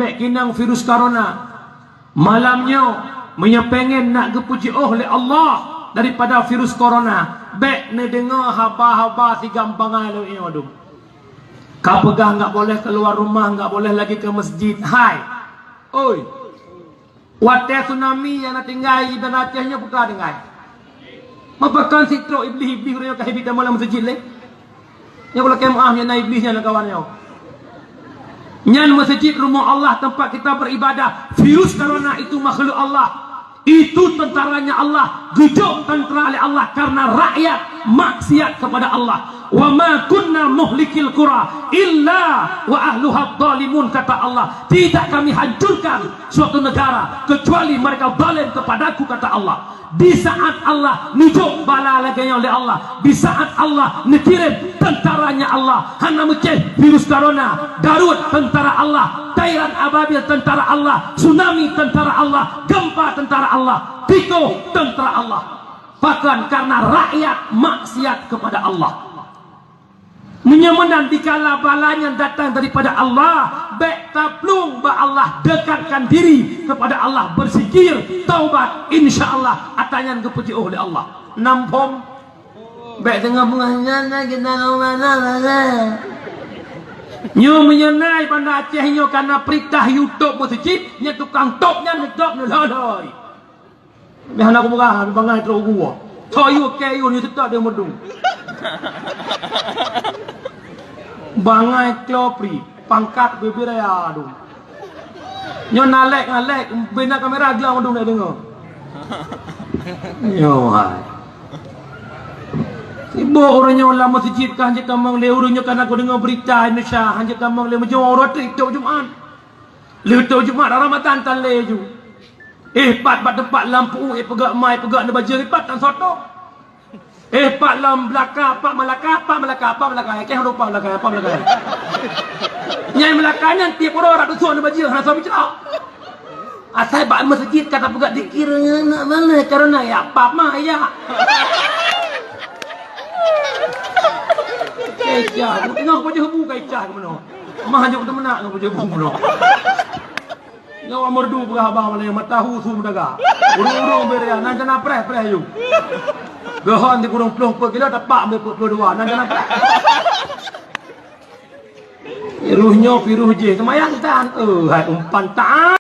baik kinang virus corona. Malamnya menyepengen nak gepuji oleh Allah daripada virus corona. Baik ni dengar haba-haba si gampang alu ini aduh. Kau pegang enggak boleh keluar rumah, enggak boleh lagi ke masjid. Hai. Oi. Wadah tsunami yang nak tinggal dan Acehnya buka dengai. Mapakan sitro iblis-iblis orang yang kahibit dalam masjid le. Yang kalau kemahnya na iblisnya na kawannya. Nyan masjid rumah Allah tempat kita beribadah. Virus corona itu makhluk Allah. Itu tentaranya Allah. Gejok tentera oleh Allah karena rakyat maksiat kepada Allah. Wa ma kunna muhlikil qura illa wa ahluha dhalimun, kata Allah. Tidak kami hancurkan suatu negara kecuali mereka zalim kepadaku, kata Allah. Di saat Allah nijuk bala lagi oleh Allah, di saat Allah nikirim tentaranya Allah, hana meceh virus corona, Garut tentara Allah, Thailand ababil tentara Allah, tsunami tentara Allah, gempa tentara Allah, Tito tentara Allah. Bahkan karena rakyat maksiat kepada Allah. Menyemenan dikala balanya datang daripada Allah, baik taplung ba Allah dekatkan diri kepada Allah, berzikir, taubat, insyaallah atanyan kepuji oleh Allah. Nampom baik dengan menganyana kita mana nyo menyenai pada Aceh nyo karena perintah YouTube masjid nya tukang topnya ngedop noloi. Bihan aku buka bangai terus gua. Toyo kayu ni tetap dia medung. Bangai klopri pangkat bebiraya aduh. Nyo nalek bina kamera dia medung nak dengar. Yo hai. Ibu orangnya ulama masjid kan je kamang le urunyo kan aku dengar berita Indonesia hanje kamang le menjorot itu Jumaat. Le itu Jumaat Ramadan tan le ju. Pat tempat lampu pegak mai pegak ne baja pat tan soto. Pak lam belaka, Pak Melaka. Keh lupa belaka. Nyai Melaka nya tiap orang rak dusun baju hana so bicara. Asal bak masjid kata pegak dikir nak mana karena ya pap mah ya. Kecah, tengok baju hebu kecah ke mana. Mah juk tu menak baju hebu mana. Nyawa merdu pegah abang mana matahu su mendaga. Urung beria nan jana preh you. Gahan di kurung peluh kilo dapat ambil peluh dua. Nan jangan apa. Ruhnya piruh je. Semayang tan. Hai umpan tak.